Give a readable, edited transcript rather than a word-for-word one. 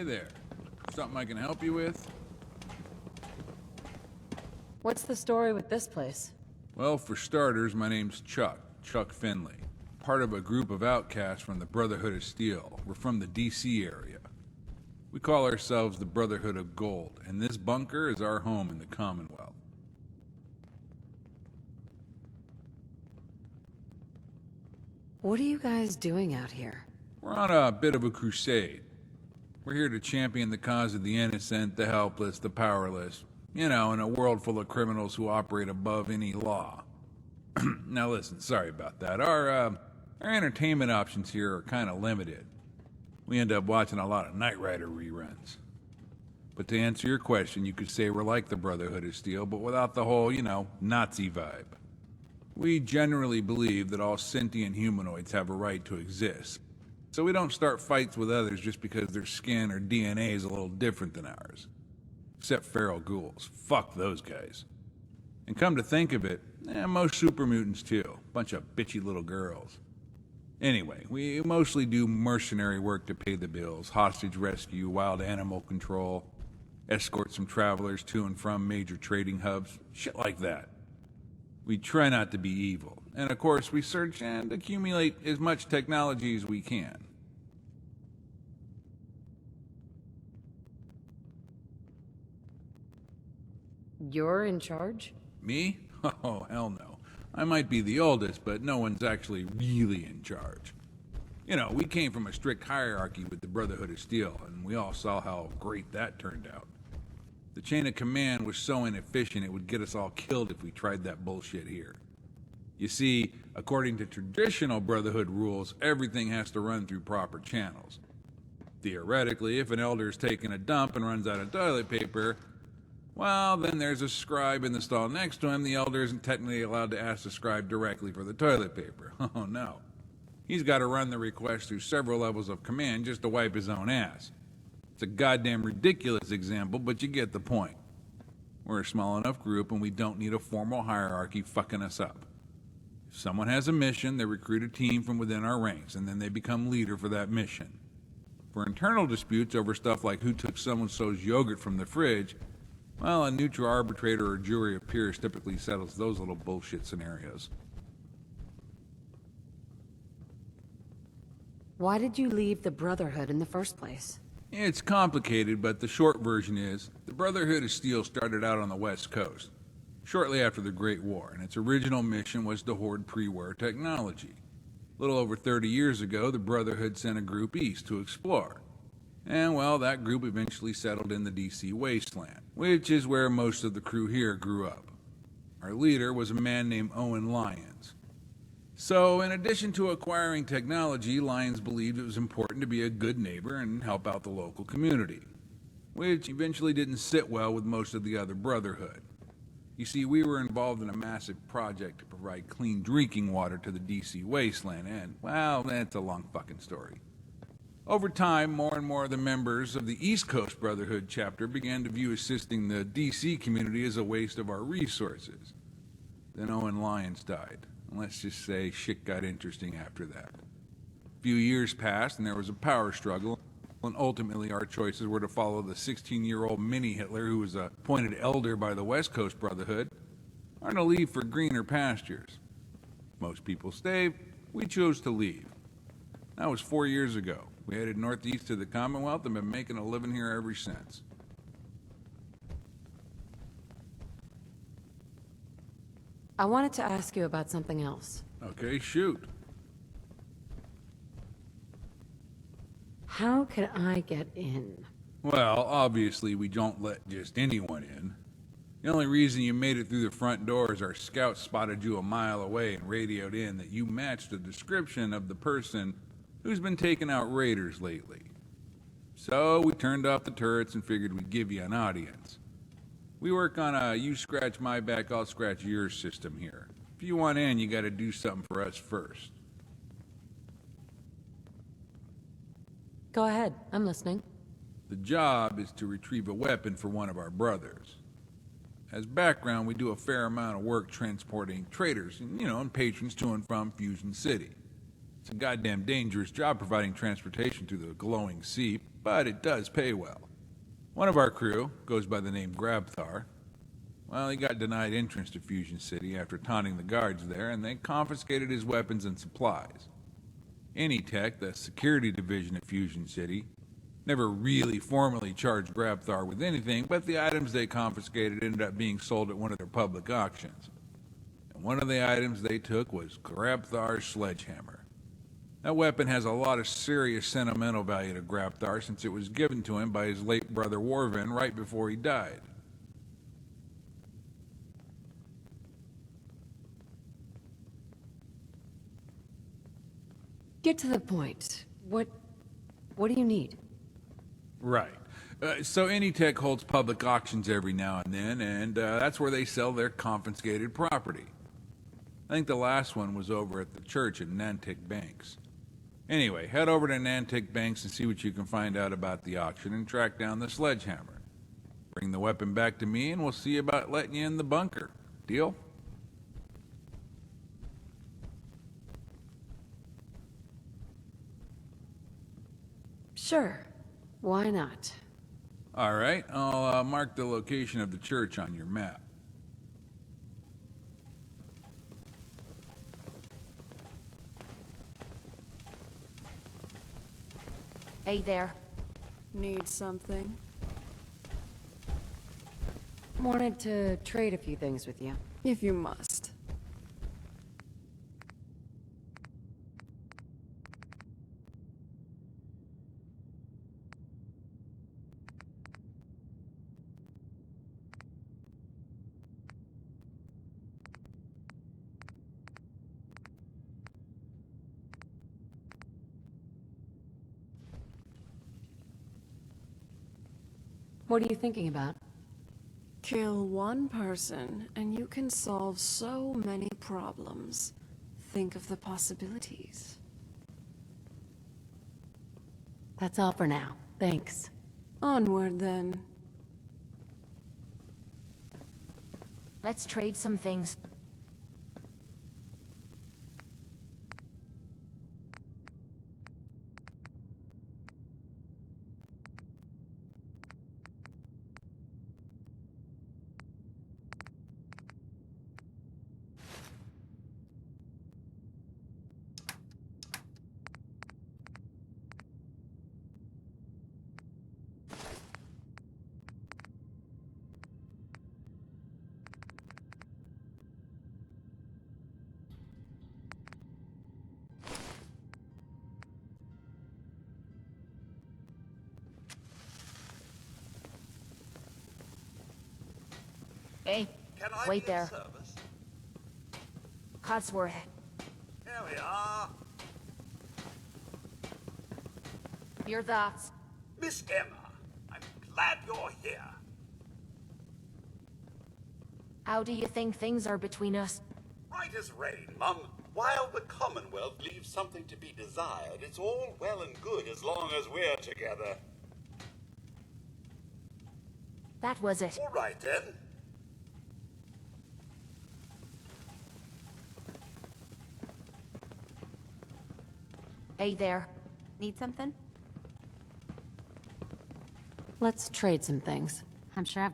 there. Something I can help you with? What's the story with this place? Well, for starters, my name's Chuck Finley. Part of a group of outcasts from the Brotherhood of Steel. We're from the DC area. We call ourselves the Brotherhood of Gold, and this bunker is our home in the Commonwealth. What are you guys doing out here? We're on a bit of a crusade. We're here to champion the cause of the innocent, the helpless, the powerless. You know, in a world full of criminals who operate above any law. Now listen, sorry about that. Our entertainment options here are kind of limited. We end up watching a lot of Knight Rider reruns. But to answer your question, you could say we're like the Brotherhood of Steel, but without the whole, Nazi vibe. We generally believe that all sentient humanoids have a right to exist. So we don't start fights with others just because their skin or DNA is a little different than ours. Except feral ghouls. Fuck those guys. And come to think of it, most super mutants too. Bunch of bitchy little girls. Anyway, we mostly do mercenary work to pay the bills. Hostage rescue, wild animal control, escort some travelers to and from major trading hubs. Shit like that. We try not to be evil. And of course, we search and accumulate as much technology as we can. You're in charge? Me? Oh, hell no. I might be the oldest, but no one's actually really in charge. We came from a strict hierarchy with the Brotherhood of Steel, and we all saw how great that turned out. The chain of command was so inefficient it would get us all killed if we tried that bullshit here. You see, according to traditional Brotherhood rules, everything has to run through proper channels. Theoretically, if an elder's taking a dump and runs out of toilet paper, well, then there's a scribe in the stall next to him. The elder isn't technically allowed to ask the scribe directly for the toilet paper. Oh, no. He's got to run the request through several levels of command just to wipe his own ass. It's a goddamn ridiculous example, but you get the point. We're a small enough group and we don't need a formal hierarchy fucking us up. If someone has a mission, they recruit a team from within our ranks, and then they become leader for that mission. For internal disputes over stuff like who took so-and-so's yogurt from the fridge, well, a neutral arbitrator or jury of peers typically settles those little bullshit scenarios. Why did you leave the Brotherhood in the first place? It's complicated, but the short version is, the Brotherhood of Steel started out on the West Coast, shortly after the Great War, and its original mission was to hoard pre-war technology. A little over 30 years ago, the Brotherhood sent a group east to explore. And, well, that group eventually settled in the DC wasteland, which is where most of the crew here grew up. Our leader was a man named Owen Lyons. So, in addition to acquiring technology, Lyons believed it was important to be a good neighbor and help out the local community, which eventually didn't sit well with most of the other Brotherhood. You see, we were involved in a massive project to provide clean drinking water to the DC wasteland, and, well, that's a long fucking story. Over time, more and more of the members of the East Coast Brotherhood chapter began to view assisting the DC community as a waste of our resources. Then Owen Lyons died. And let's just say shit got interesting after that. A few years passed and there was a power struggle, and ultimately our choices were to follow the 16-year-old mini-Hitler who was appointed elder by the West Coast Brotherhood, or to leave for greener pastures. Most people stayed. We chose to leave. That was 4 years ago. We headed northeast to the Commonwealth and been making a living here ever since. I wanted to ask you about something else. Okay, shoot. How can I get in? Well, obviously we don't let just anyone in. The only reason you made it through the front door is our scouts spotted you a mile away and radioed in that you matched the description of the person who's been taking out raiders lately. So we turned off the turrets and figured we'd give you an audience. We work on a you scratch my back, I'll scratch yours system here. If you want in, you gotta do something for us first. Go ahead, I'm listening. The job is to retrieve a weapon for one of our brothers. As background, we do a fair amount of work transporting traders and patrons to and from Fusion City. It's a goddamn dangerous job providing transportation through the glowing seep, but it does pay well. One of our crew goes by the name Grabthar. Well, he got denied entrance to Fusion City after taunting the guards there, and they confiscated his weapons and supplies. Anytech, the security division at Fusion City, never really formally charged Grabthar with anything, but the items they confiscated ended up being sold at one of their public auctions. And one of the items they took was Grabthar's sledgehammer. That weapon has a lot of serious sentimental value to Grabthar since it was given to him by his late brother Warvin right before he died. Get to the point. What do you need? Right. So Anytech holds public auctions every now and then, and that's where they sell their confiscated property. I think the last one was over at the church in Nantic Banks. Anyway, head over to Nantic Banks and see what you can find out about the auction and track down the sledgehammer. Bring the weapon back to me and we'll see about letting you in the bunker. Deal? Sure. Why not? All right, I'll mark the location of the church on your map. Hey there. Need something? Wanted to trade a few things with you. If you must. What are you thinking about? Kill one person, and you can solve so many problems. Think of the possibilities. That's all for now. Thanks. Onward, then. Let's trade some things. Hey, Can I wait be of there. service? Codsworth. Here we are. Your thoughts? Miss Emma, I'm glad you're here. How do you think things are between us? Right as rain, Mum. While the Commonwealth leaves something to be desired, it's all well and good as long as we're together. That was it. All right, then. Hey there. Need something? Let's trade some things. I'm sure I've got